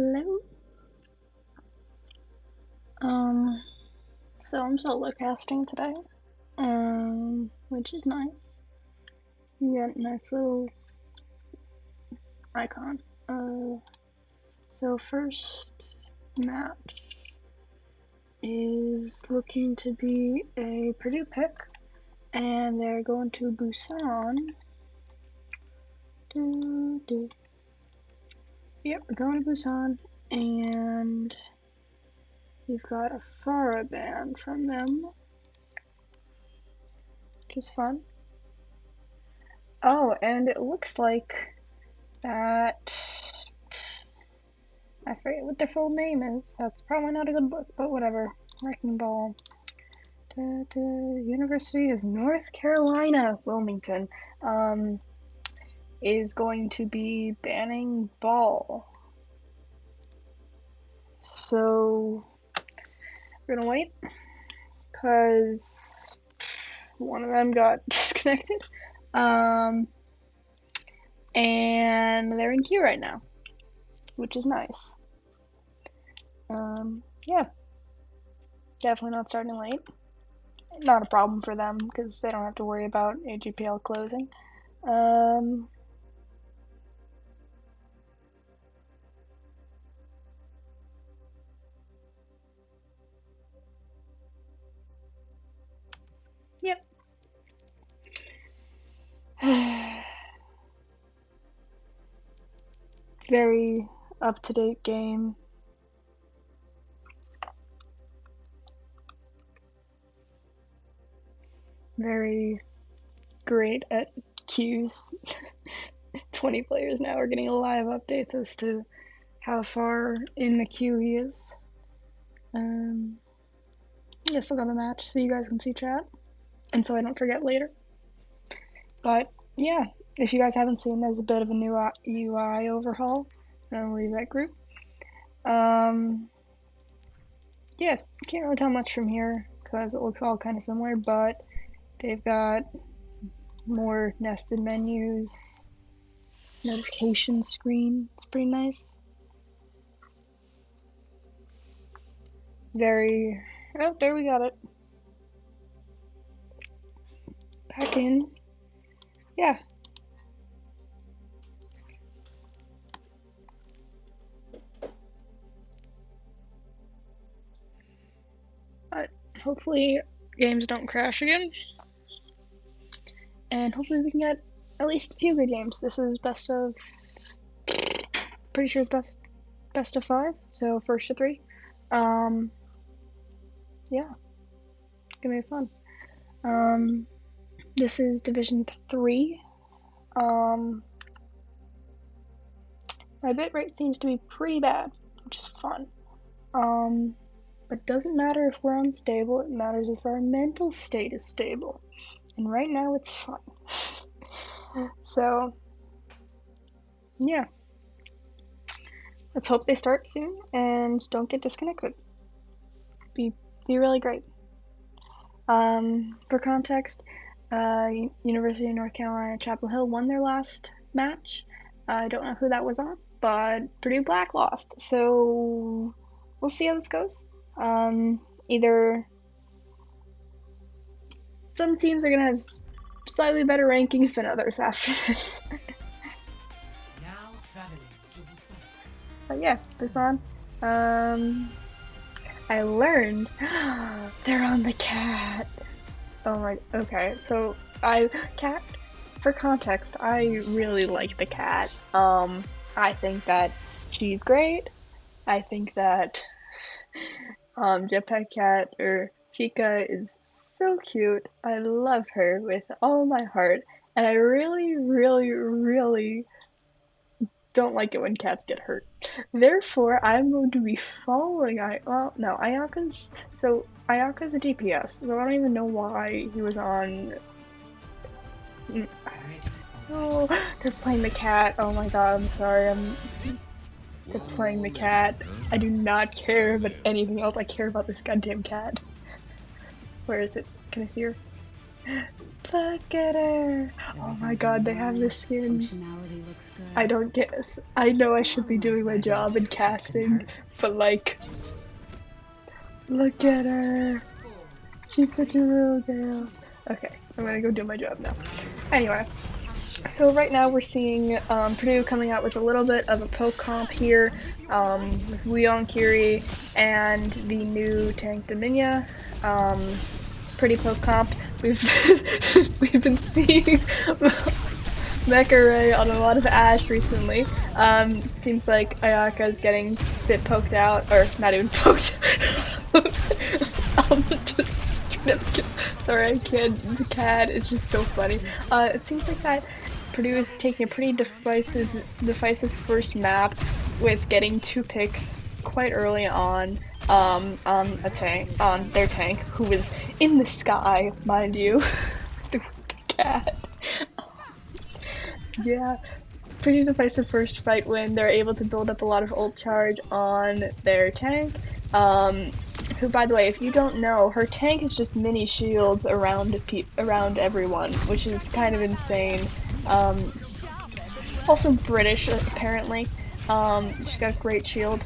Hello. So I'm solo casting today, which is nice. You get a nice little icon. So first match is looking to be a Purdue pick, and they're going to Busan. Yep, we're going to Busan, and we've got a Farah band from them, which is fun. Oh, and it looks like that. I forget what their full name is. That's probably not a good look, but whatever. Wrecking Ball. University of North Carolina, Wilmington, is going to be banning ball. So we're gonna wait, because one of them got disconnected. And they're in queue right now, which is nice. Yeah. Definitely not starting late. Not a problem for them, because they don't have to worry about AGPL closing. Yep. Very up-to-date game. Very great at queues. 20 players now are getting a live update as to how far in the queue he is. Yeah, still got a match so you guys can see chat, and so I don't forget later. But yeah, if you guys haven't seen, there's a bit of a new UI overhaul. I'm gonna leave that group. Yeah, can't really tell much from here because it looks all kind of similar, but they've got more nested menus, notification screen. It's pretty nice. Very. Oh, there we got it. Back in. Yeah. But hopefully games don't crash again. And hopefully we can get at least a few good games. This is best of. Pretty sure it's best of 5, so first to 3. Yeah. It's gonna be fun. This is Division 3. My bitrate seems to be pretty bad, which is fun. But doesn't matter if we're unstable, it matters if our mental state is stable. And right now it's fun. So, yeah. Let's hope they start soon and don't get disconnected. Be really great. For context, University of North Carolina Chapel Hill won their last match. I don't know who that was on, but Purdue Black lost. So we'll see how this goes. Either some teams are gonna have slightly better rankings than others after this. Now traveling to Busan. But yeah, Busan. I learned they're on the cat. Oh my. Okay, so cat. For context, I really like the cat. I think that she's great. I think that Jetpack Cat or Chica is so cute. I love her with all my heart, and I really, really, really don't like it when cats get hurt. Therefore, I'm going to be following Ayaka's. So Ayaka's a DPS, so I don't even know why he was on. Oh, they're playing the cat. Oh my god, I'm sorry. They're playing the cat. I do not care about anything else. I care about this goddamn cat. Where is it? Can I see her? Look at her! Oh my god, they have this skin. Functionality looks good. I don't guess. I know I should be doing my job in casting, but like, look at her. She's such a little girl. Okay, I'm gonna go do my job now. Anyway, so right now we're seeing Purdue coming out with a little bit of a poke comp here with UNCW and the new tank Dominia. Pretty poke comp. We've we've been seeing Mecha Ray on a lot of Ash recently. Seems like Ayaka is getting a bit poked out, or not even poked. Just straight up sorry, I can't. The cat is just so funny. It seems like that Purdue is taking a pretty decisive first map with getting 2 picks quite early on a tank, on their tank, who was in the sky, mind you, the cat. Yeah, pretty decisive first fight win. They're able to build up a lot of ult charge on their tank. Who, by the way, if you don't know, her tank is just mini shields around everyone, which is kind of insane. Also British, apparently. She's got a great shield.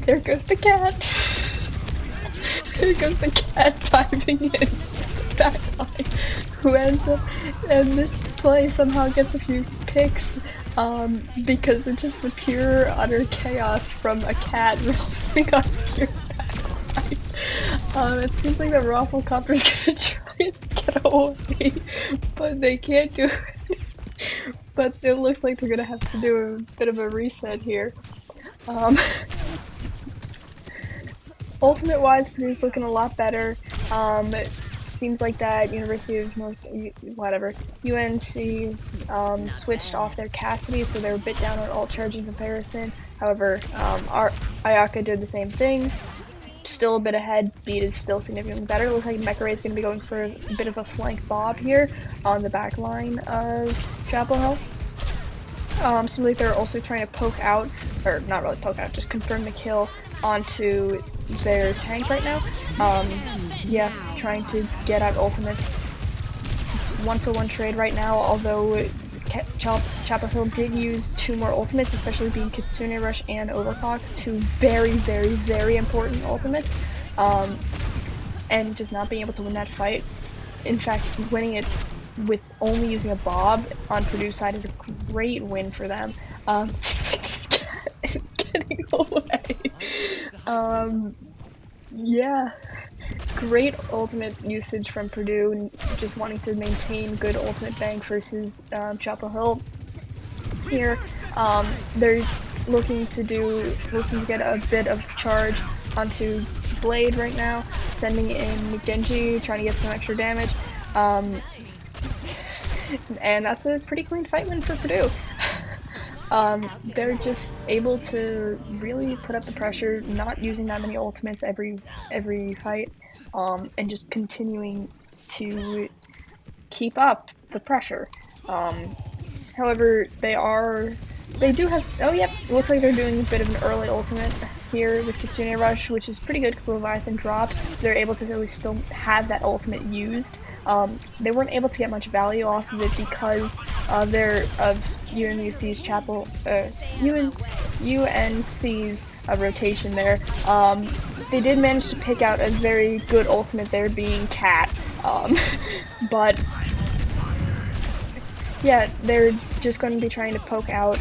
There goes the cat. There goes the cat diving in the back line, who ends up in this play somehow gets a few picks because of just the pure utter chaos from a cat rolling onto your back line. It seems like the Rafflecopter's gonna try and get away, but they can't do it. But it looks like they're gonna have to do a bit of a reset here. Ultimate wise, Purdue's looking a lot better. It seems like that University of North, whatever, UNC switched off their Cassidy, so they're a bit down on ult charge in comparison. However, our Ayaka did the same thing. Still a bit ahead. Beat is still significantly better. Looks like Mecha Ray is going to be going for a bit of a flank bob here on the back line of Chapel Hill. Seems like they're also trying to poke out, or not really poke out, just confirm the kill onto their tank right now. Yeah, trying to get out ultimates. It's 1-for-1 trade right now, although Chapel Hill did use 2 more ultimates, especially being Kitsune Rush and Overclock, 2 very, very, very important ultimates, and just not being able to win that fight. In fact, winning it with only using a Bob on Purdue's side is a great win for them. Seems like this cat is getting away. Yeah, great ultimate usage from Purdue, just wanting to maintain good ultimate bank versus Chapel Hill here. They're looking to get a bit of charge onto Blade right now, sending in Genji, trying to get some extra damage. And that's a pretty clean fight win for Purdue. They're just able to really put up the pressure, not using that many ultimates every fight, and just continuing to keep up the pressure. However, they do have, oh yep, it looks like they're doing a bit of an early ultimate here with Kitsune Rush, which is pretty good because Leviathan dropped, so they're able to really still have that ultimate used. They weren't able to get much value off of it because of UNC's UNC's rotation there. They did manage to pick out a very good ultimate there, being Cat, but yeah, they're just going to be trying to poke out,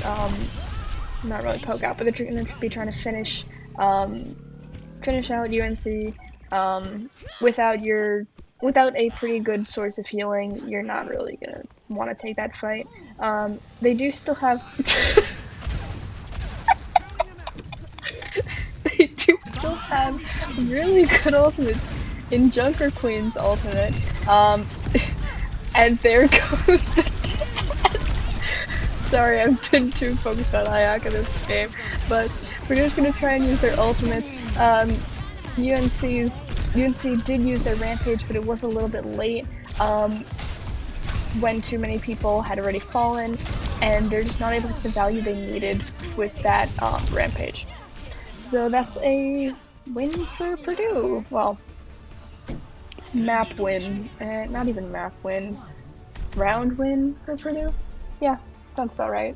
not really poke out, but they're going to be trying to finish out UNC, without a pretty good source of healing. You're not really going to want to take that fight. They do still have, they do still have really good ultimates in Junker Queen's ultimate, and there goes the sorry, I've been too focused on Ayaka this game, but we're just gonna try and use their ultimates. UNC did use their Rampage, but it was a little bit late when too many people had already fallen, and they're just not able to get the value they needed with that Rampage. So that's a win for Purdue. Well, map win, not even map win, round win for Purdue. Yeah, sounds about right.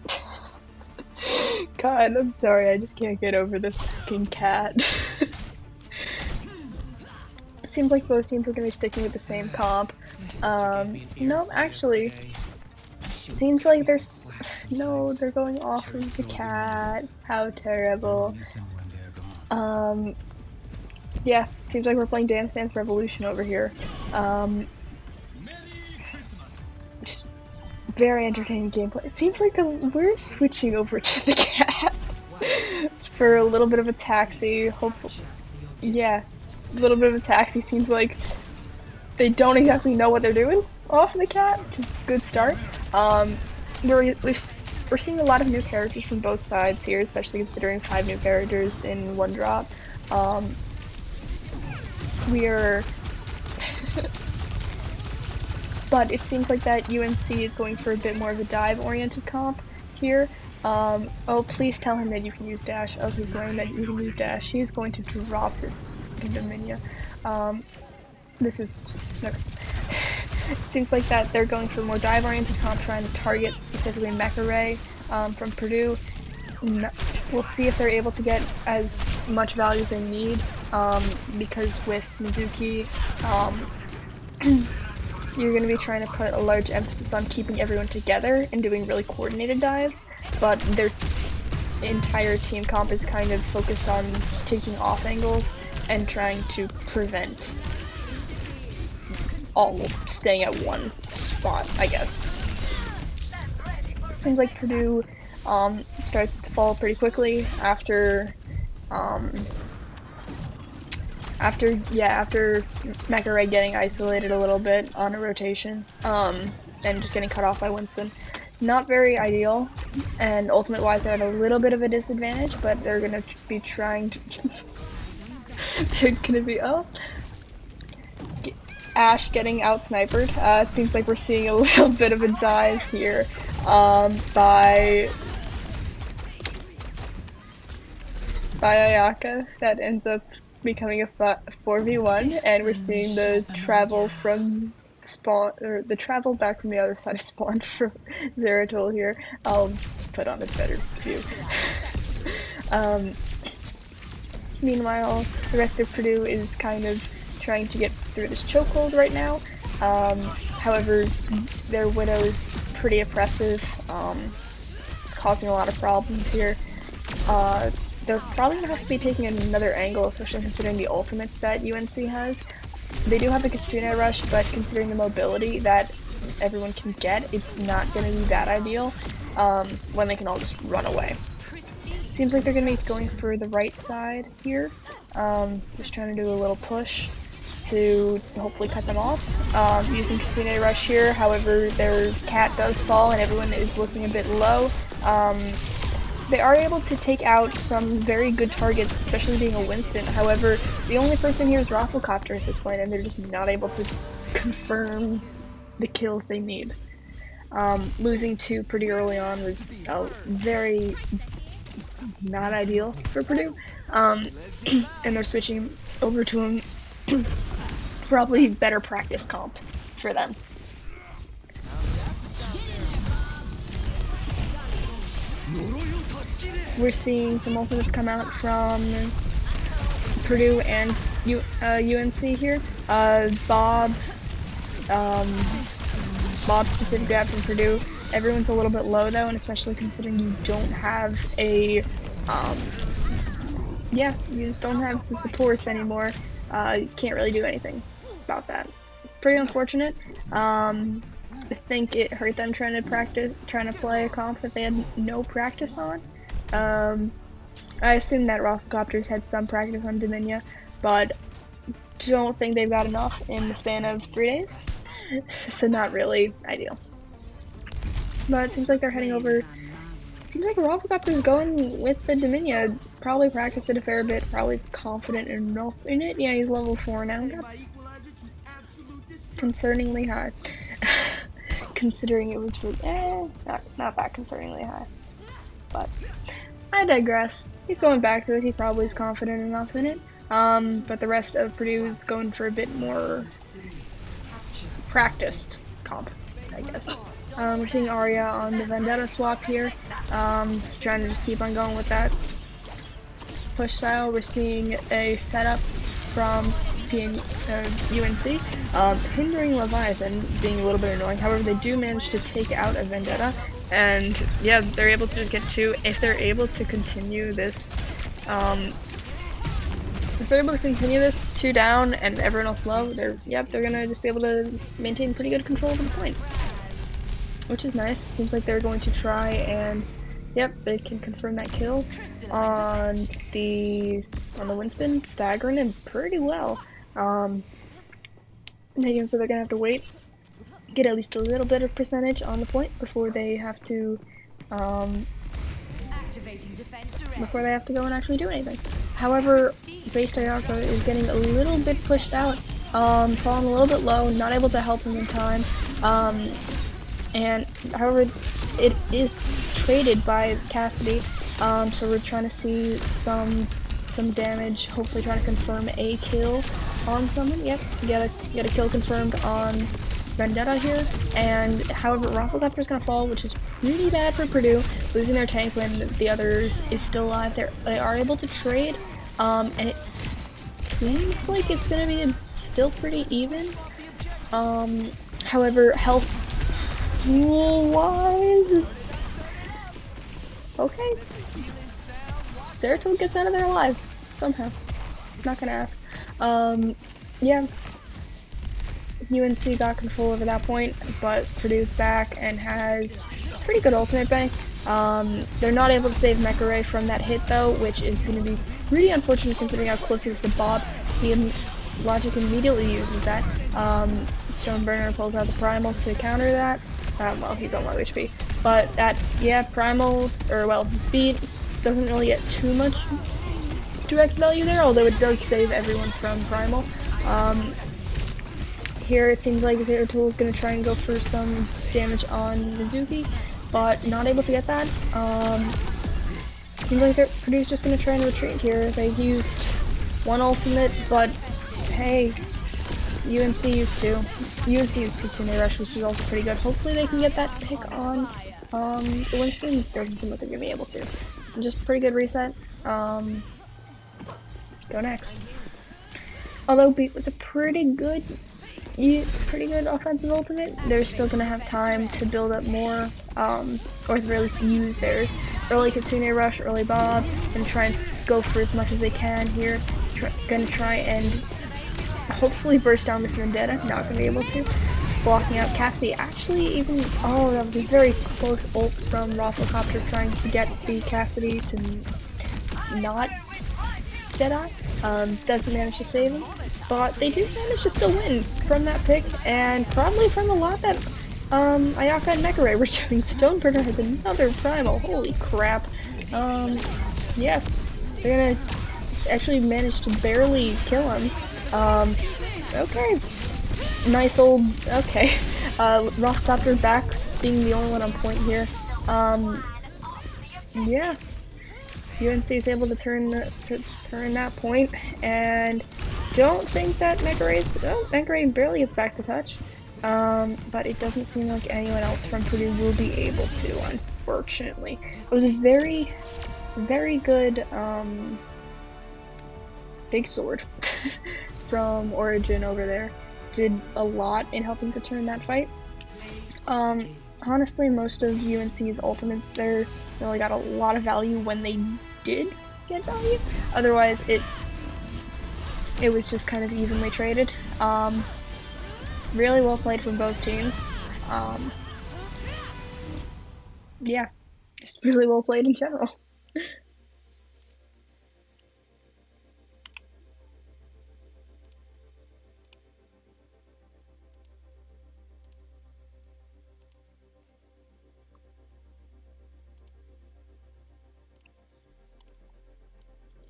God, I'm sorry, I just can't get over this fucking cat. It seems like both teams are gonna be sticking with the same comp. No, actually, seems like there's no, they're going off of the cat. How terrible. Um, yeah, seems like we're playing Dance Dance Revolution over here. Just very entertaining gameplay. It seems like we're switching over to the cat for a little bit of a taxi. Hopefully, yeah, a little bit of a taxi. Seems like they don't exactly know what they're doing off the cat, which is a good start. Um, we're seeing a lot of new characters from both sides here, especially considering 5 new characters in one drop. Um, we're but it seems like that UNC is going for a bit more of a dive-oriented comp here. Oh, please tell him that you can use dash. Oh, he's learning that you can use dash. He's going to drop this fucking Dominia. This is okay. It seems like that they're going for more dive-oriented comp, trying to target specifically Mecha Ray from Purdue. We'll see if they're able to get as much value as they need, because with Mizuki, you're going to be trying to put a large emphasis on keeping everyone together and doing really coordinated dives, but their entire team comp is kind of focused on taking off angles and trying to prevent all staying at one spot, I guess. Seems like Purdue starts to fall pretty quickly um, after Mecha Ray getting isolated a little bit on a rotation, and just getting cut off by Winston. Not very ideal, and ultimate wise they're at a little bit of a disadvantage, but they're gonna be trying to they're gonna be Ash getting out snipered. It seems like we're seeing a little bit of a dive here, by Ayaka that ends up becoming a 4v1, and we're seeing the travel from spawn, or the travel back from the other side of spawn for Zeratol here. I'll put on a better view. um, Meanwhile, the rest of Purdue is kind of trying to get through this chokehold right now. However, their Widow is pretty oppressive, causing a lot of problems here. They're probably gonna have to be taking another angle, especially considering the ultimates that UNC has. They do have a Kitsune Rush, but considering the mobility that everyone can get, it's not gonna be that ideal, when they can all just run away. Seems like they're gonna be going for the right side here, just trying to do a little push to hopefully cut them off, using Kitsune Rush here. However, their cat does fall and everyone is looking a bit low. They are able to take out some very good targets, especially being a Winston. However, the only person here is Rafflecopter at this point, and they're just not able to confirm the kills they need. Losing to pretty early on was very not ideal for Purdue, and they're switching over to a probably better practice comp for them. We're seeing some ultimates come out from Purdue and UNC here. Bob specifically out from Purdue. Everyone's a little bit low though, and especially considering you don't have you just don't have the supports anymore. You can't really do anything about that. Pretty unfortunate. I think it hurt them trying to play a comp that they had no practice on. I assume that Rafflecopters had some practice on Dominia, but don't think they've got enough in the span of 3 days, so not really ideal. But it seems like they're heading over. It seems like Rafflecopter's going with the Dominia. Probably practiced it a fair bit. Probably is confident enough in it. Yeah, he's level 4 now. That's concerningly high. Considering it was really, not that concerningly high. But I digress. He's going back to it. He probably is confident enough in it. But the rest of Purdue is going for a bit more practiced comp, I guess. We're seeing Arya on the Vendetta swap here, trying to just keep on going with that push style. We're seeing a setup from UNC, hindering Leviathan, being a little bit annoying. However, they do manage to take out a Vendetta, and yeah, they're able to get to, if they're able to continue this, if they're able to continue this 2 down and everyone else low, they're gonna just be able to maintain pretty good control over the point, which is nice. Seems like they're going to try and, yep, they can confirm that kill on the Winston, staggering him pretty well. So they're gonna have to wait, get at least a little bit of percentage on the point before they have to go and actually do anything. However, base Ayaka is getting a little bit pushed out, falling a little bit low, not able to help him in time. And however, it is traded by Cassidy, so we're trying to see some damage, hopefully trying to confirm a kill on someone. Yep, get a kill confirmed on Vendetta here, and however, Rafflecopter's gonna fall, which is pretty bad for Purdue, losing their tank when the others is still alive. They are able to trade, and it seems like it's gonna be still pretty even. However, health wise, it's okay. Zeratul gets out of there alive somehow. Not gonna ask. Yeah, UNC got control over that point, but Purdue's back and has pretty good ultimate bank. They're not able to save Mekare from that hit though, which is going to be pretty unfortunate considering how close he was to Bob. He Logic immediately uses that. Stoneburner pulls out the Primal to counter that. Well, he's on low HP. But that, yeah, Primal, or well, Beat doesn't really get too much direct value there, although it does save everyone from Primal. Here it seems like Zeratul is going to try and go for some damage on Mizuki, but not able to get that. Seems like Purdue's just going to try and retreat here. They used one ultimate, but hey, UNC used two. UNC used Kitsune Rush, which is also pretty good. Hopefully they can get that pick on the Winston. Doesn't seem like they're going to be able to. Just pretty good reset. Go next. Although Beat was a pretty good offensive ultimate, they're still going to have time to build up more, or at the very least use theirs. Early Kitsune Rush, early Bob, and try and go for as much as they can here. Gonna try and hopefully burst down this Vendetta, not gonna be able to. Blocking out Cassidy, actually even, oh, that was a very close ult from Rafflecopter trying to get the Cassidy to not Deadeye. Doesn't manage to save him, but they do manage to still win from that pick, and probably from a lot that Ayaka and Mekare were doing. Stoneburner has another Primal, holy crap. Yeah, they're gonna actually manage to barely kill him. Okay. Nice old, okay. Rockcopter back, being the only one on point here. Yeah. UNC is able to turn that point, and don't think that Mekare barely gets back to touch. But it doesn't seem like anyone else from Purdue will be able to, unfortunately. It was a very, very good, big sword from Origin over there. Did a lot in helping to turn that fight. Honestly, most of UNC's ultimates there really got a lot of value when they did get value. Otherwise, it was just kind of evenly traded. Really well played from both teams. Yeah, just really well played in general.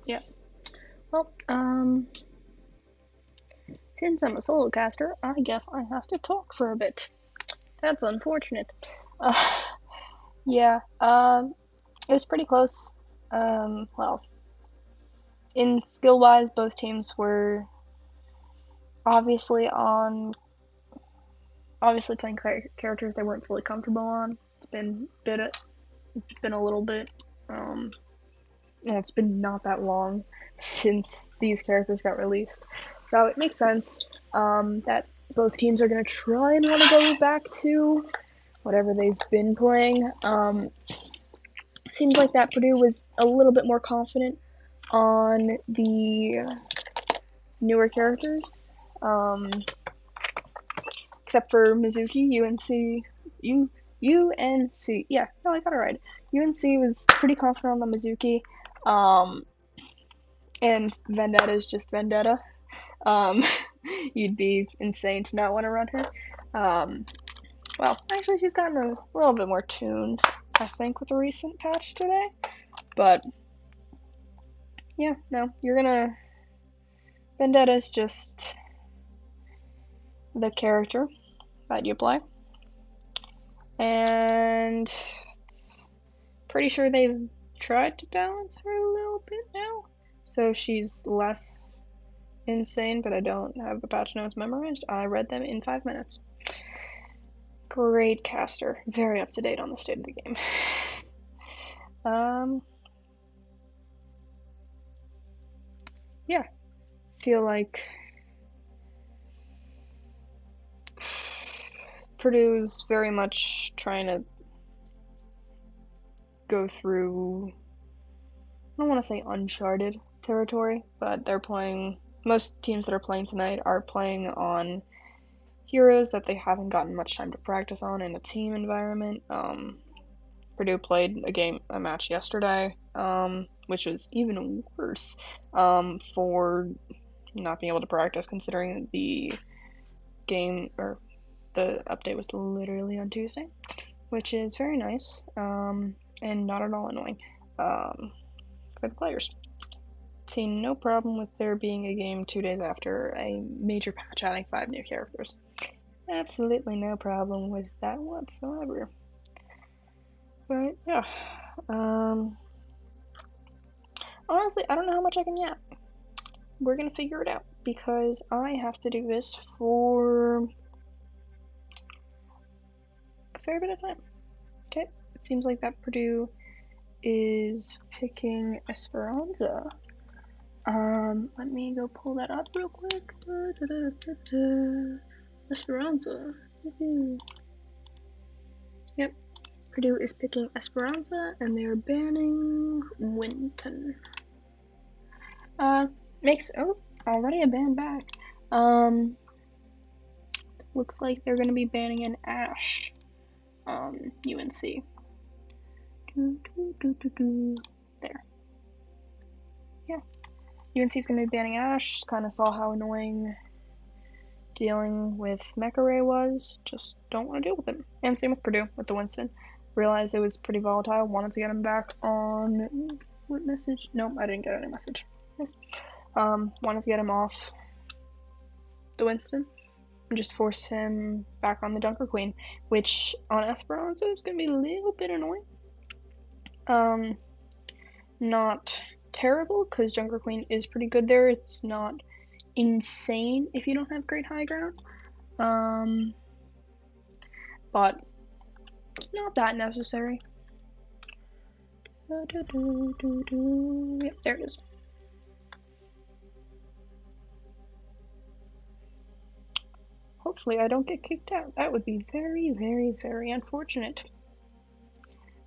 Yeah. Well, since I'm a solo caster, I guess I have to talk for a bit. That's unfortunate. Uh, yeah, it was pretty close. Well, in skill-wise, both teams were obviously on obviously playing characters they weren't fully comfortable on. It's been a little bit. Well, it's been not that long since these characters got released, so it makes sense that both teams are gonna try and want to go back to whatever they've been playing. Seems like that Purdue was a little bit more confident on the newer characters, except for Mizuki. UNC, yeah, no, I got it right. UNC was pretty confident on the Mizuki, and Vendetta is just Vendetta. Um, you'd be insane to not want to run her. Well, actually, she's gotten a little bit more tuned, I think, with the recent patch today. But yeah, no, Vendetta is just the character that you play, and pretty sure they've tried to balance her a little bit now, so she's less insane. But I don't have the patch notes memorized. I read them in 5 minutes. Great caster, very up to date on the state of the game. Yeah, feel like Purdue's very much trying to go through, I don't want to say uncharted territory, but most teams that are playing tonight are playing on heroes that they haven't gotten much time to practice on in a team environment. Purdue played a match yesterday, which was even worse for not being able to practice, considering the game or the update was literally on Tuesday, which is very nice and not at all annoying for the players. See no problem with there being a game 2 days after a major patch adding 5 new characters. Absolutely no problem with that whatsoever. But yeah, honestly, I don't know how much I can yap. We're gonna figure it out because I have to do this for a fair bit of time. Okay, it seems like that Purdue is picking Esperanza. Let me go pull that up real quick. Esperanza. Yep, Purdue is picking Esperanza, and they're banning Winton. Already a ban back. Looks like they're gonna be banning an Ashe. UNC. There. Yeah. UNC's gonna be banning Ashe. Kind of saw how annoying dealing with Mecha Ray was. Just don't want to deal with him. And same with Purdue, with the Winston. Realized it was pretty volatile. Wanted to get him back on... What message? Nope, I didn't get any message. Yes. Wanted to get him off the Winston and just force him back on the Junker Queen, which on Esperanza is going to be a little bit annoying. Not terrible, because Junker Queen is pretty good there. It's not insane if you don't have great high ground. But not that necessary. Yep, there it is. Hopefully I don't get kicked out. That would be very, very, very unfortunate.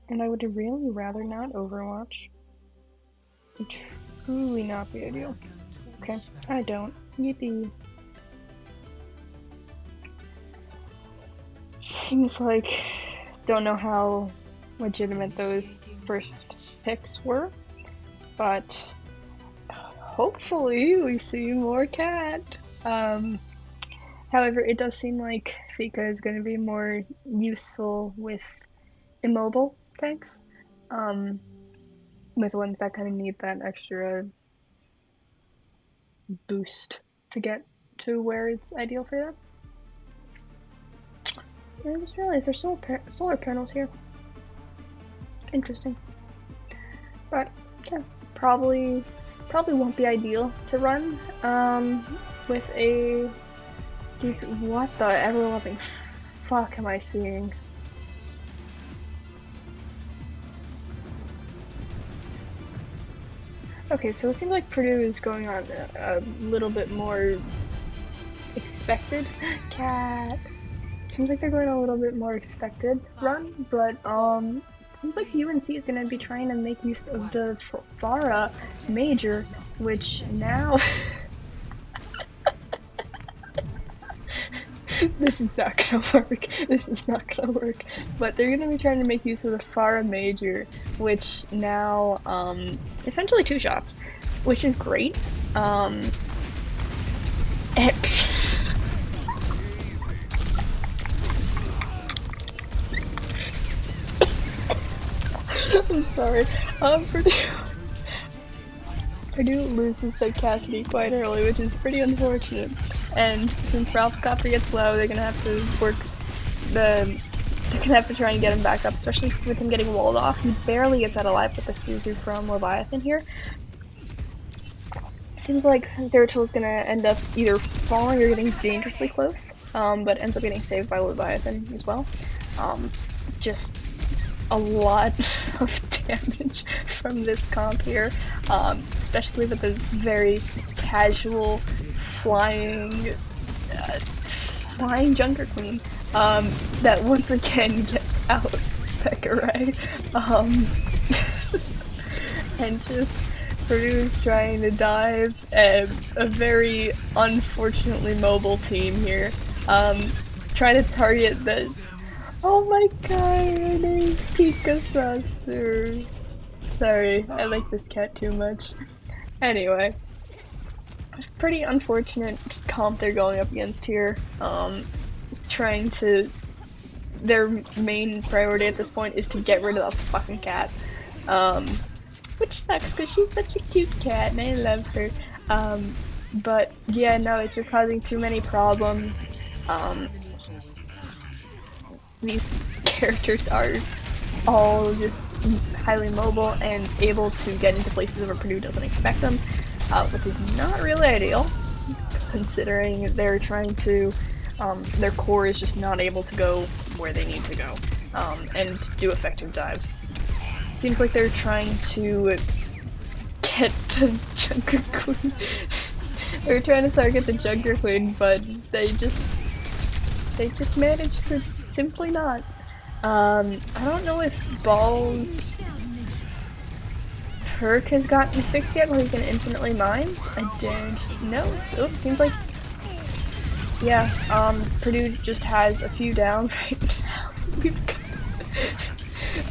And I would really rather not Overwatch. It would truly not be ideal. Okay, I don't. Yippee. Seems like... Don't know how legitimate those first picks were, but hopefully we see more cat. However, it does seem like Fika is going to be more useful with immobile tanks, with ones that kind of need that extra boost to get to where it's ideal for them. I just realized there's solar panels here. Interesting. But yeah, probably won't be ideal to run with a what the ever loving fuck am I seeing? Okay, so it seems like Purdue is going on a little bit more expected. Cat. Seems like they're going a little bit more expected run, but seems like UNC is gonna be trying to make use of the Farah major, which now this is not gonna work. This is not gonna work. But they're gonna be trying to make use of the Farah major, which now essentially two shots, which is great. I'm sorry. Purdue Purdue loses their Cassidy quite early, which is pretty unfortunate. And since Ralph Copper gets low, they're gonna have to work the. They're gonna have to try and get him back up, especially with him getting walled off. He barely gets out alive with the Suzu from Leviathan here. Seems like Zeratul is gonna end up either falling or getting dangerously close, but ends up getting saved by Leviathan as well. Just a lot of damage from this comp here, especially with the very casual flying Junker Queen that once again gets out Pekkarai, and just Purdue's trying to dive, and a very unfortunately mobile team here, trying to target the. Oh my god, her name's Pikasaster. Sorry, I like this cat too much. Anyway, pretty unfortunate comp they're going up against here. Trying to. Their main priority at this point is to get rid of the fucking cat. Which sucks because she's such a cute cat and I love her. But yeah, no, it's just causing too many problems. These characters are all just highly mobile and able to get into places where Purdue doesn't expect them, which is not really ideal, considering they're trying to, their core is just not able to go where they need to go, and do effective dives. Seems like they're trying to get the Junker Queen. They're trying to target the Junker Queen, but they just managed to simply not. I don't know if Ball's perk has gotten fixed yet where he can infinitely mines. I don't know. Oh, seems like, yeah, Purdue just has a few down right now. We've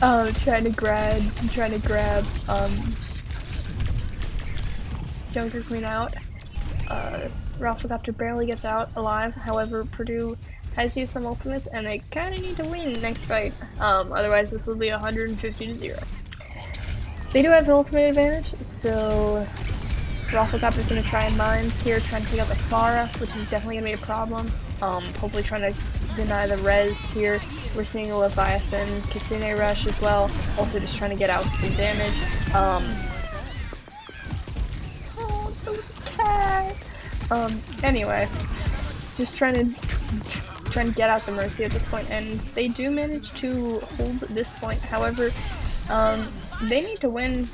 got, trying to grab, Junker Queen out. Rafflecopter barely gets out alive. However, Purdue has used some ultimates, and they kind of need to win next fight. Otherwise, this will be 150 to 0. They do have an ultimate advantage, so Rafflecopter's going to try and mines here, trying to take out the Farah, which is definitely going to be a problem. Hopefully trying to deny the res here. We're seeing a Leviathan Kitsune rush as well, also just trying to get out some damage. Oh, the cat! Anyway, just trying to get out the Mercy at this point, and they do manage to hold this point. However, they need to win.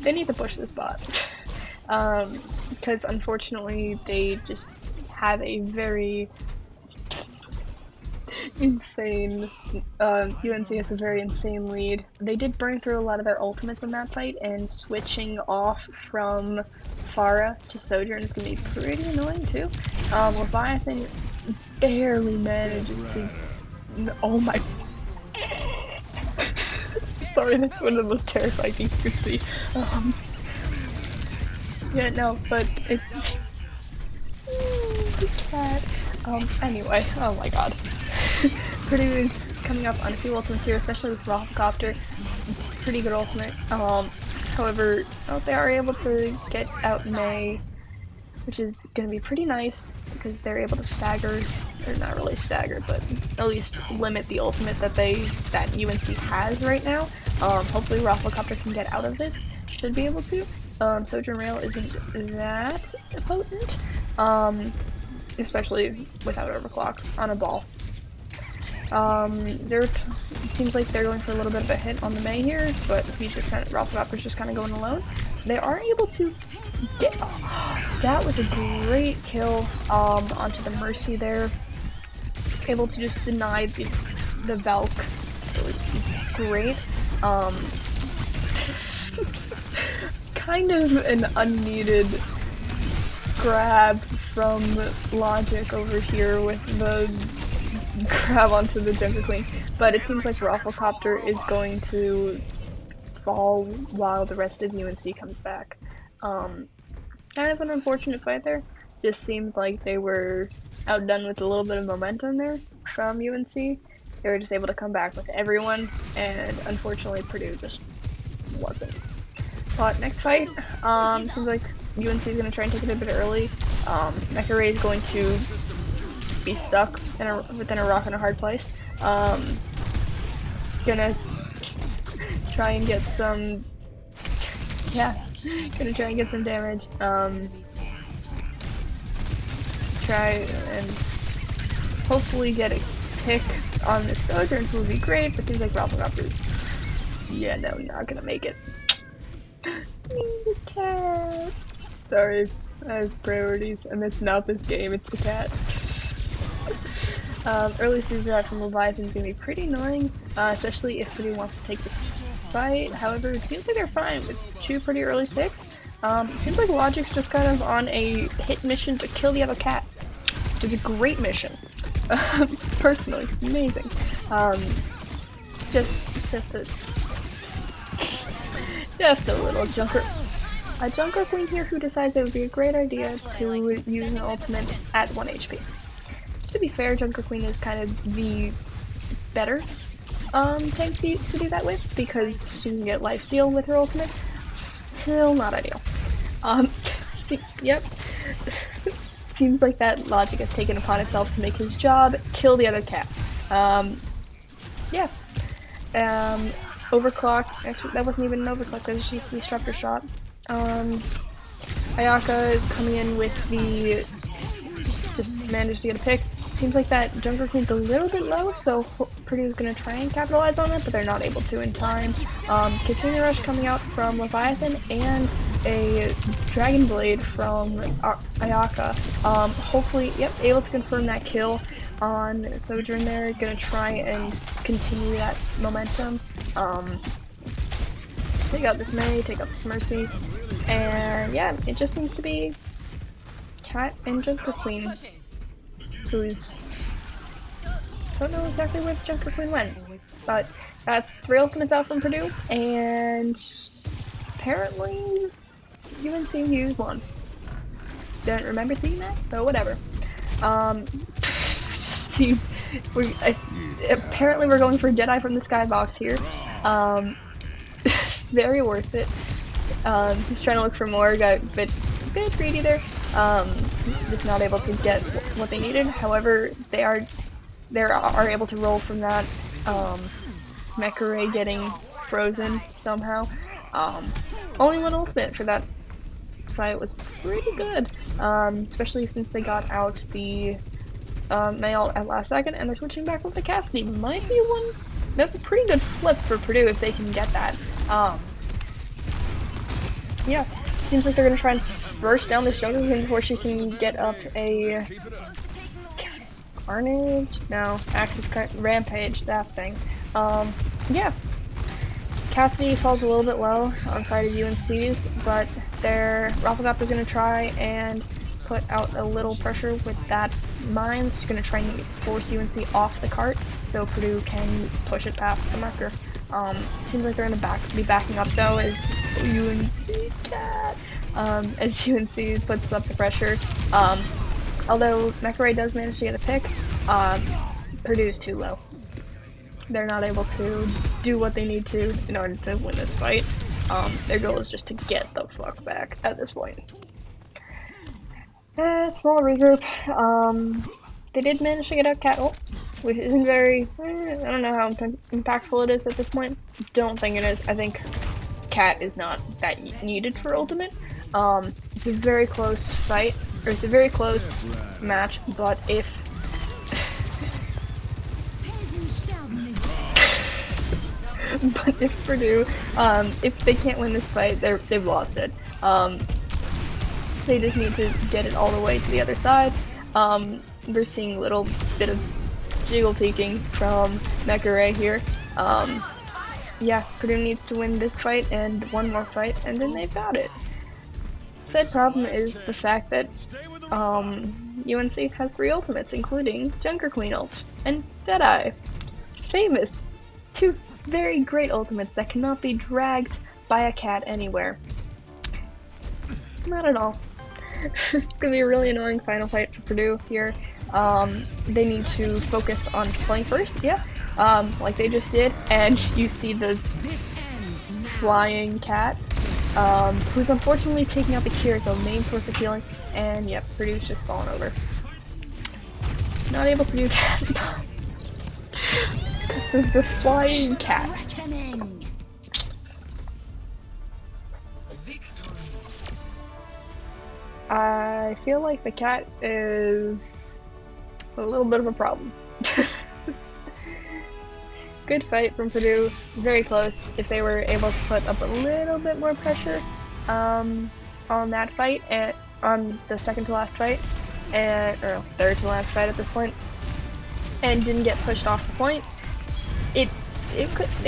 They need to push this bot, because unfortunately they just have a very insane. UNC has a very insane lead. They did burn through a lot of their ultimates in that fight, and switching off from Farah to Sojourn is going to be pretty annoying too. Leviathan barely manages to. Oh my. Sorry, that's one of the most terrifying things you could see. Yeah, no, but it's. The cat. Anyway, oh my god. Purdue is coming up on a few ultimates here, especially with Rafflecopter. Pretty good ultimate. However, they are able to get out May, which is going to be pretty nice because they're able to stagger, or not really stagger, but at least limit the ultimate that UNC has right now. Hopefully Rafflecopter can get out of this. Should be able to. Sojourn Rail isn't that potent, especially without overclock on a ball. It seems like they're going for a little bit of a hit on the May here, but he's just kind of Ralph's just kind of going alone. They are able to get. Oh, that was a great kill onto the Mercy there. Able to just deny the Valk. It was great. Um, kind of an unneeded grab from Logic over here with the grab onto the Junker Queen, but it seems like Rafflecopter is going to fall while the rest of UNC comes back. Um, Kind of an unfortunate fight there. Just seemed like they were outdone with a little bit of momentum there from UNC. They were just able to come back with everyone, and unfortunately Purdue just wasn't. But next fight, seems like UNC is going to try and take it a bit early. Mecha Ray is going to be stuck within a rock and a hard place. Gonna try and get some, yeah, gonna try and get some damage. Try and hopefully get a pick on the Sojourn would be great, but seems like Rafflecopter's, yeah, no, not gonna make it. The cat. Sorry, I have priorities, and it's not this game, it's the cat. Early Caesar out from Leviathan is going to be pretty annoying, especially if Purdue wants to take this fight. However, it seems like they're fine with two pretty early picks. It seems like Logic's just kind of on a hit mission to kill the other cat, which is a great mission. Personally, amazing. Just, just a, just a little Junker Queen here who decides it would be a great idea to use an ultimate at 1 HP. To be fair, Junker Queen is kind of the better tank to do that with because she can get lifesteal with her ultimate. Still not ideal. Yep. Seems like that Logic has taken upon itself to make his job kill the other cat. Yeah. Overclock. Actually, that wasn't even an overclock. That was just the disruptor shot. Ayaka is coming in with the just managed to get a pick. Seems like that Junker Queen's a little bit low, so Purdue's going to try and capitalize on it, but they're not able to in time. Katsumi Rush coming out from Leviathan and a Dragon Blade from Ayaka. Hopefully, yep, able to confirm that kill on Sojourn there. Going to try and continue that momentum. Take out this May, take out this Mercy, and yeah, it just seems to be Cat and Junker Queen who's don't know exactly where the Junker Queen went, but that's 3 ultimates out from Purdue, and apparently UNC used one. Don't remember seeing that, but whatever. See, apparently we're going for Jedi from the Skybox here. Very worth it. He's trying to look for more, got a bit greedy there. Just not able to get what they needed. However, they are able to roll from that. Mecha Ray getting frozen somehow. Only one ultimate for that fight was pretty good, especially since they got out the Mayalt at last second, and they're switching back with the Cassidy. Might be one. That's a pretty good flip for Purdue if they can get that. Yeah, seems like they're gonna try and burst down this Jungle Queen before she can get up a Carnage? No, Axis Rampage, that thing. Yeah. Cassidy falls a little bit low on side of UNC's, but their Rafflecopter's gonna try and put out a little pressure with that mines. She's gonna try and force UNC off the cart so Purdue can push it past the marker. Seems like they're gonna be backing up though as UNC cat. As UNC puts up the pressure. Although Mecha Ray does manage to get a pick, Purdue's too low. They're not able to do what they need to in order to win this fight. Their goal is just to get the fuck back at this point. Small regroup. They did manage to get out Cat ult, which isn't very. I don't know how impactful it is at this point. Don't think it is. I think Cat is not that needed for ultimate. It's a very close fight, or it's a very close match, but if But if Purdue, if they can't win this fight, they've lost it. They just need to get it all the way to the other side. We're seeing a little bit of jiggle peeking from Mekare here. Yeah, Purdue needs to win this fight and one more fight, and then they've got it. Said problem is the fact that UNC has 3 ultimates, including Junker Queen ult and Deadeye. Famous. 2 very great ultimates that cannot be dragged by a cat anywhere. Not at all. It's gonna be a really annoying final fight for Purdue here. They need to focus on playing first, yeah, like they just did, and you see the flying cat, who's unfortunately taking out the Kiriko, main source of healing, and yep, Purdue's just fallen over. Not able to do that. This is the flying cat. I feel like the cat is a little bit of a problem. Good fight from Purdue, very close. If they were able to put up a little bit more pressure on that fight, and on the second to last fight, or third to last fight at this point, and didn't get pushed off the point, they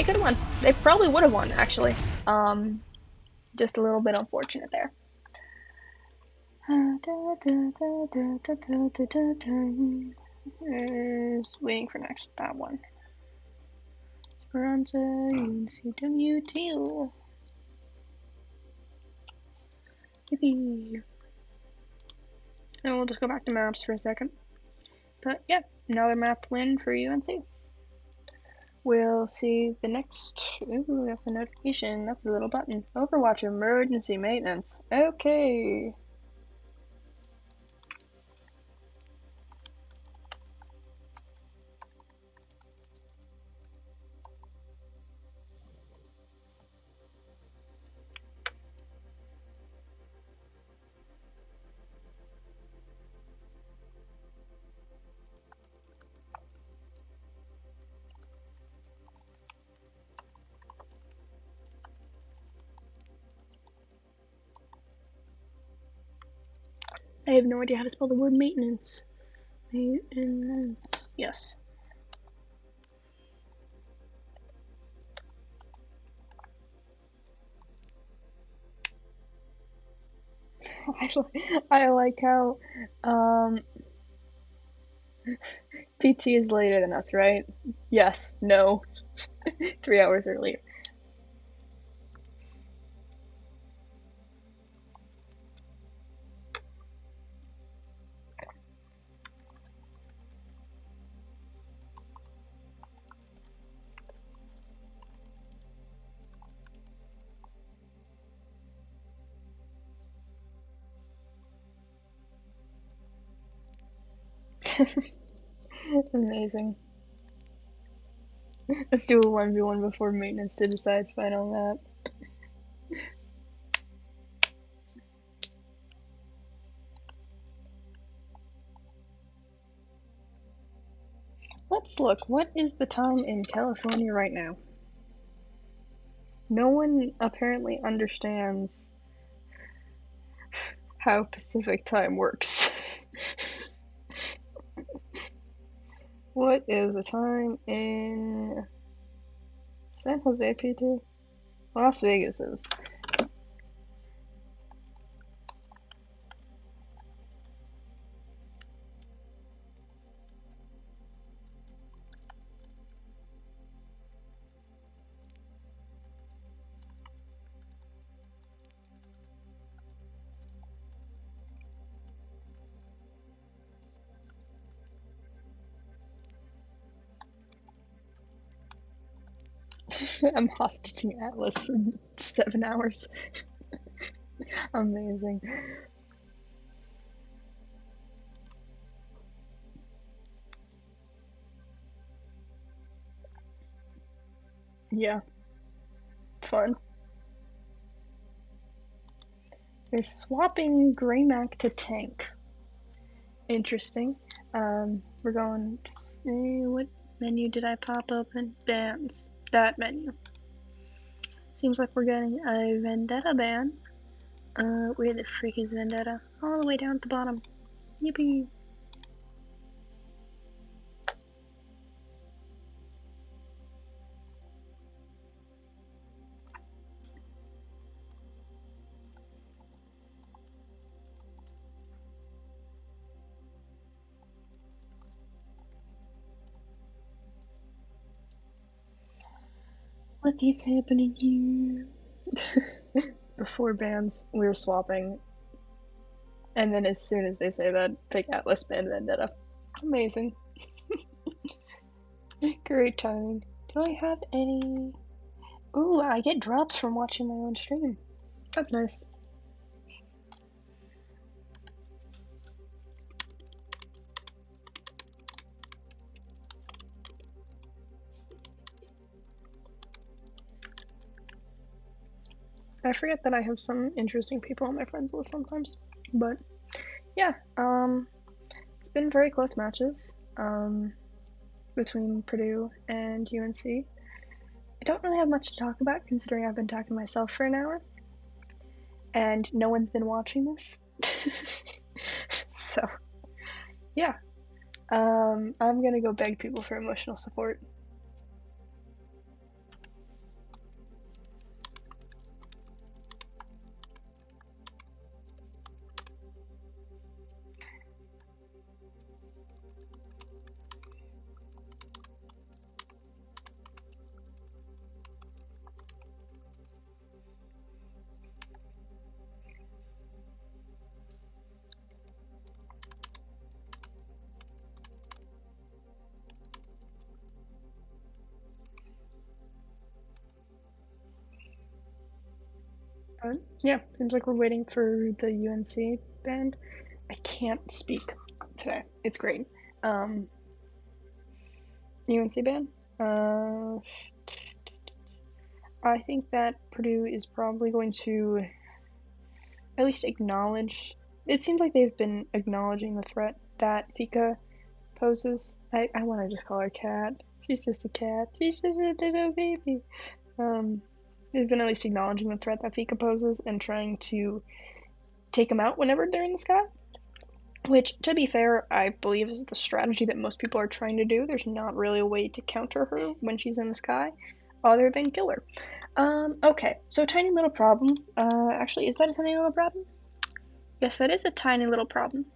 could have won. They probably would have won, actually. Just a little bit unfortunate there. Waiting for that one. Esperanza, UNCW, Teal. Yippee. And we'll just go back to maps for a second. But yeah, another map win for UNC. We'll see the next. Ooh, we have the notification. That's a little button. Overwatch emergency maintenance. Okay. I have no idea how to spell the word maintenance. Maintenance. Yes. I like how PT is later than us, right? Yes. No. 3 hours earlier. Amazing. Let's do a 1v1 before maintenance to decide final map. Let's look. What is the time in California right now? No one apparently understands how Pacific time works. What is the time in San Jose, PT? Las Vegas is. I'm hostaging Atlas for 7 hours. Amazing. Yeah. Fun. They're swapping Greymac to tank. Interesting. We're going. What menu did I pop open? Bands. That menu. Seems like we're getting a Vendetta ban. Where the frick is Vendetta? All the way down at the bottom. Yippee! What is happening here? Before bans, we were swapping, and then as soon as they say that, pick Atlas ban Vendetta. Amazing. Great timing. Do I have any? Ooh, I get drops from watching my own stream. That's nice. I forget that I have some interesting people on my friends list sometimes, but yeah, it's been very close matches between Purdue and UNC. I don't really have much to talk about considering I've been talking to myself for an hour, and no one's been watching this. So yeah, I'm gonna go beg people for emotional support. But yeah, seems like we're waiting for the UNC band. I can't speak today. It's great. UNC band. I think that Purdue is probably going to at least acknowledge. It seems like they've been acknowledging the threat that Fika poses. I want to just call her Cat. She's just a cat. She's just a little baby. They've been at least acknowledging the threat that Fika poses and trying to take them out whenever they're in the sky. Which, to be fair, I believe is the strategy that most people are trying to do. There's not really a way to counter her when she's in the sky, other than kill her. Okay, so tiny little problem. Actually, is that a tiny little problem? Yes, that is a tiny little problem.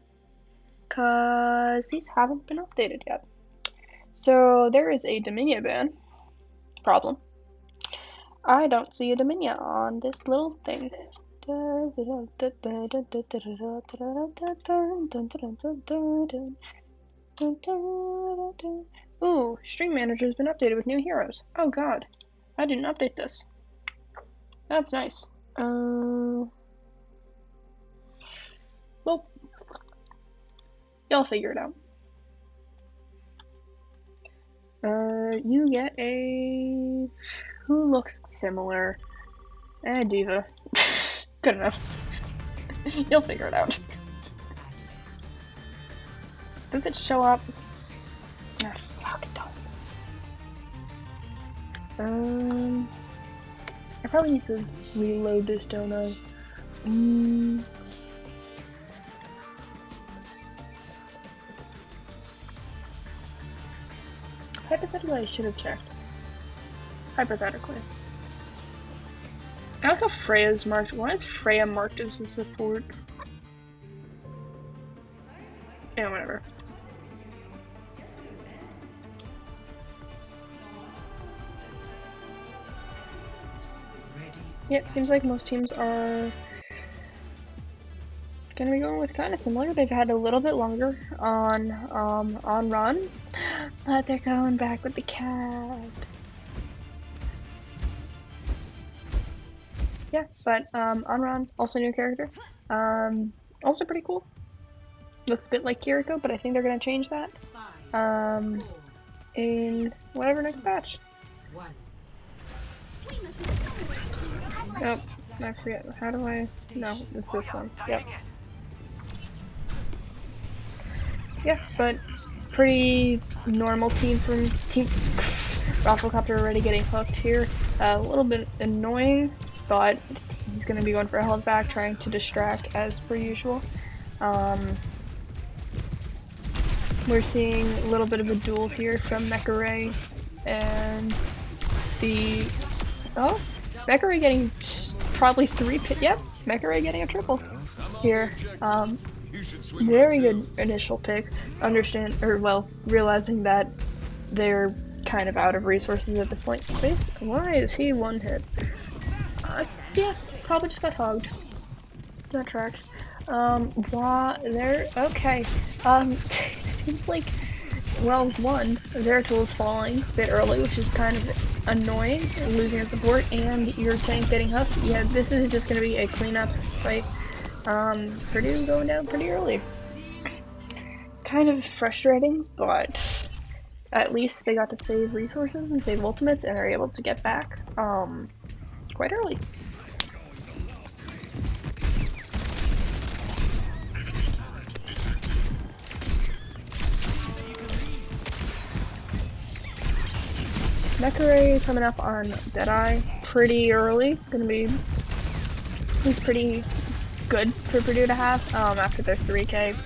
Because these haven't been updated yet. So there is a Dominia ban. Problem. I don't see a Dominia on this little thing. Ooh, Stream Manager's been updated with new heroes. Oh god, I didn't update this. That's nice. Well, y'all figure it out. You get a... Who looks similar? Diva. Good enough. You'll figure it out. Does it show up? Ah, fuck, it does. I probably need to reload this, don't I? Hypothetically, I should have checked. Hypothetically. I like how Freya's marked. Why is Freya marked as a support? Yeah, whatever. Yep, seems like most teams are gonna be going with kind of similar. They've had a little bit longer on run, but they're going back with the cat. Yeah, but on run, also new character. Also pretty cool. Looks a bit like Kiriko, but I think they're gonna change that. In whatever next patch. Oh, I forget. How do I? No, it's this one. Yep. Yeah, but pretty normal team from Team Rafflecopter already getting hooked here. A little bit annoying, but he's going to be going for a health back, trying to distract as per usual. We're seeing a little bit of a duel here from Mecha and the... Oh, Mecha getting probably 3 yep, Mecha getting a triple here. Very good initial pick. Realizing that they're kind of out of resources at this point. Wait, why is he one hit? Yeah, probably just got hogged. That tracks. Why there? Okay. Seems like, well, one, their tool is falling a bit early, which is kind of annoying, losing a support, and your tank getting hooked. Yeah, this is just gonna be a cleanup fight. Purdue going down pretty early. Kind of frustrating, but at least they got to save resources and save ultimates, and they're able to get back, quite early. Mecha coming up on Deadeye pretty early. Gonna be at least pretty good for Purdue to have after their 3K.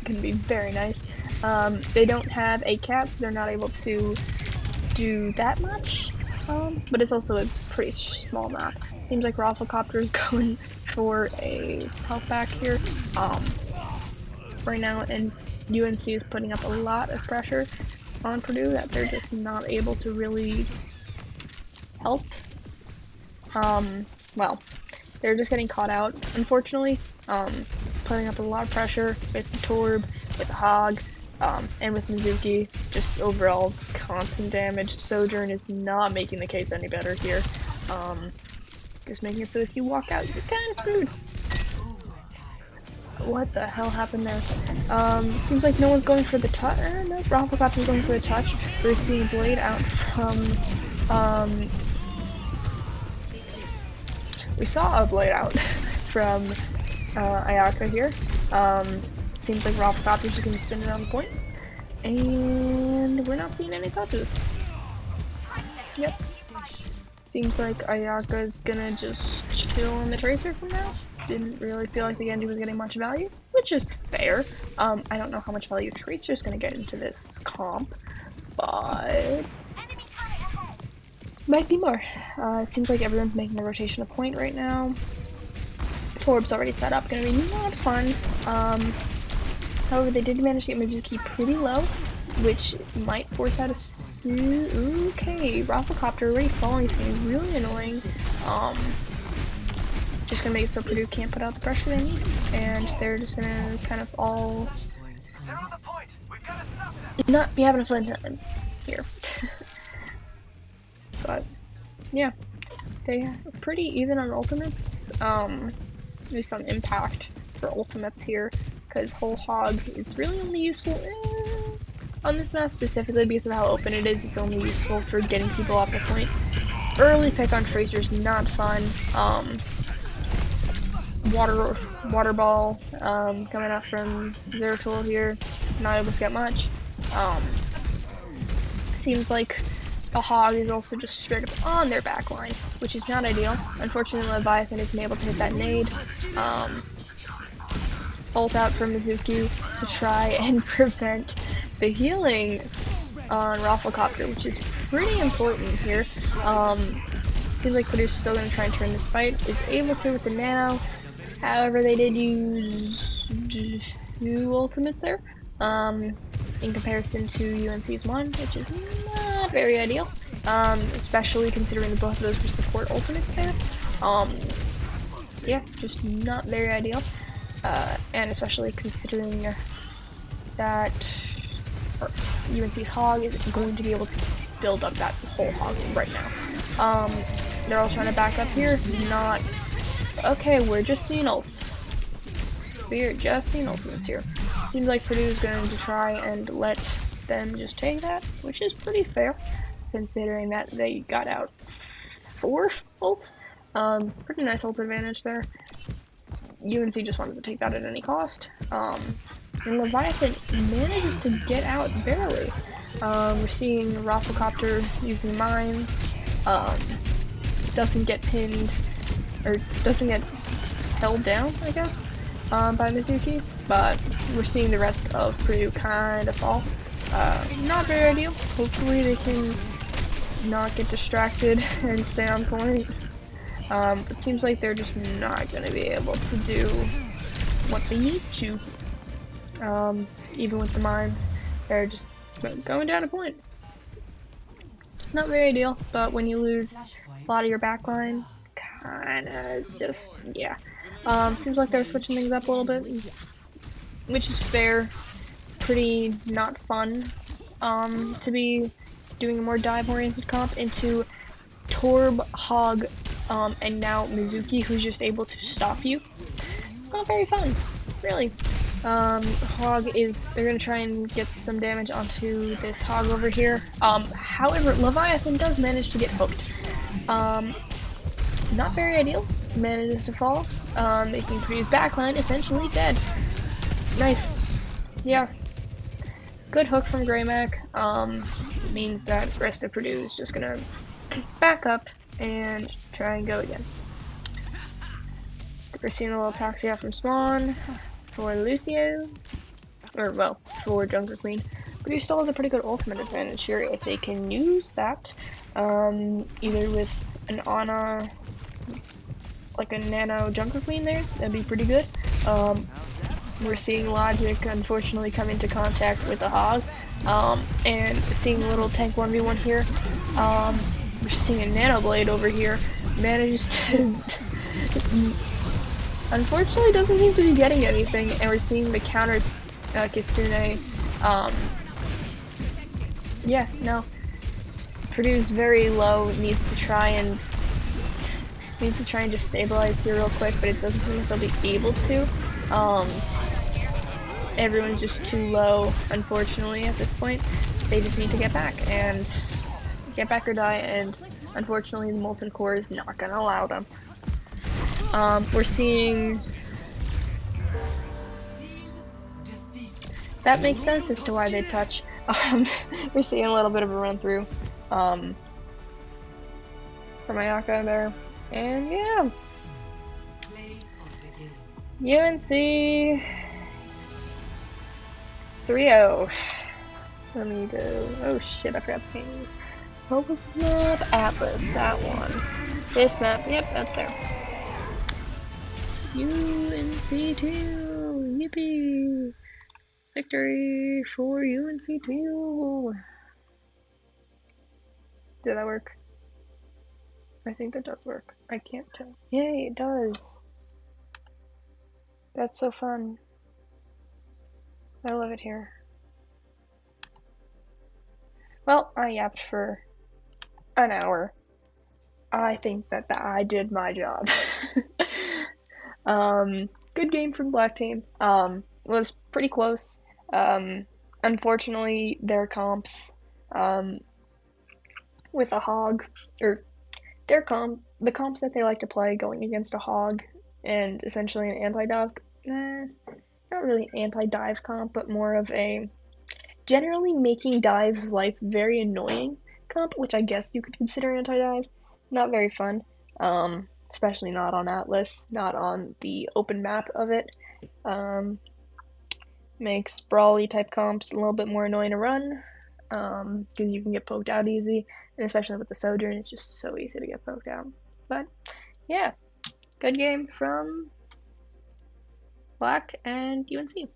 Gonna be very nice. They don't have a cat, so they're not able to do that much. But it's also a pretty small map. Seems like Rafflecopter is going for a health back here right now, and UNC is putting up a lot of pressure on Purdue that they're just not able to really help. Well, they're just getting caught out, unfortunately, putting up a lot of pressure with the Torb, with the Hog, and with Mizuki, just overall constant damage. Sojourn is not making the case any better here, just making it so if you walk out, you're kind of screwed. What the hell happened there? Seems like no one's going for the touch. No, Rafflecopter's going for the touch. We're seeing Blade out from, we saw a Blade out from Ayaka here. Seems like Rafflecopter's just gonna spin it on the point. And we're not seeing any touches. Yep. Seems like Ayaka's gonna just chill on the Tracer from now. Didn't really feel like the Genji was getting much value, which is fair. I don't know how much value Tracer's gonna get into this comp, but might be more. It seems like everyone's making a rotation a point right now. Torb's already set up, gonna be not fun. However, they did manage to get Mizuki pretty low, which might force out a okay, Rafflecopter already falling is gonna be really annoying. Just gonna make it so Purdue can't put out the pressure they need, and they're just gonna kind of all not be having a fun time here. But yeah, they are pretty even on ultimates. At least on impact for ultimates here, because Whole Hog is really only useful on this map specifically because of how open it is. It's only useful for getting people off the point. Early pick on Tracer's not fun. Water ball coming up from their tool here, not able to get much. Seems like the Hog is also just straight up on their back line, which is not ideal. Unfortunately, Leviathan isn't able to hit that nade. Ult out from Mizuki to try and prevent the healing on Rafflecopter, which is pretty important here. Seems like Purdue's still going to try and turn this fight. Is able to with the Nano. However, they did use 2 ultimates there, in comparison to UNC's 1, which is not very ideal, especially considering that both of those were support ultimates there. Yeah, just not very ideal, and especially considering that UNC's Hog is going to be able to build up that whole Hog right now. They're all trying to back up here, not... Okay, we're just seeing ults. We're just seeing ultimates here. Seems like Purdue's going to try and let them just take that, which is pretty fair, considering that they got out 4 ults. Pretty nice ult advantage there. UNC just wanted to take that at any cost. And Leviathan manages to get out barely. We're seeing Rafflecopter using mines. doesn't get pinned, or doesn't get held down, I guess, by Mizuki, but we're seeing the rest of Purdue kind of fall. Not very ideal. Hopefully they can not get distracted and stay on point. It seems like they're just not going to be able to do what they need to. Even with the mines, they're just going down a point. Not very ideal, but when you lose a lot of your backline, kinda just, yeah. Seems like they're switching things up a little bit, which is fair. Pretty not fun, to be doing a more dive-oriented comp into Torb, Hog, and now Mizuki, who's just able to stop you. Not very fun, really. Hog is, they're gonna try and get some damage onto this Hog over here. However, Leviathan does manage to get hooked. Not very ideal. Manages to fall, making Purdue's backline essentially dead. Nice. Yeah. Good hook from Greymac. Means that the rest of Purdue is just gonna back up and try and go again. We're seeing a little Toxia from Spawn for Lucio. Or, well, for Junker Queen. Purdue still has a pretty good ultimate advantage here if they can use that. Either with an Ana, like a Nano Junker Queen there, that'd be pretty good. We're seeing Logic unfortunately come into contact with a Hog, and seeing a little tank 1v1 here. We're seeing a Nano Blade over here, manages to unfortunately doesn't seem to be getting anything, and we're seeing the counters Kitsune. Yeah, no. Purdue's very low, needs to try and just stabilize here real quick, but it doesn't seem like they'll be able to. Everyone's just too low, unfortunately, at this point. They just need to get back or die, and unfortunately the Molten Core is not going to allow them. We're seeing... That makes sense as to why they touch. We're seeing a little bit of a run through from Ayaka there. And yeah. UNC 3-0. Let me go. Oh shit, I forgot the names. What was this map? Atlas, that one. This map, yep, that's there. UNC Teal! Yippee! Victory for UNC Teal! Did that work? I think that does work. I can't tell. Yay, it does! That's so fun. I love it here. Well, I yapped for an hour. I think that I did my job. Good game from Black Team. Was pretty close. Unfortunately, their comps, with a Hog, or the comps that they like to play going against a Hog, and essentially an anti-dive, not really an anti-dive comp, but more of a generally making Dive's life very annoying comp, which I guess you could consider anti-dive. Not very fun, especially not on Atlas, not on the open map of it. Makes brawly type comps a little bit more annoying to run, because you can get poked out easy, and especially with the Sojourn, it's just so easy to get poked out. But yeah, good game from Black and UNC.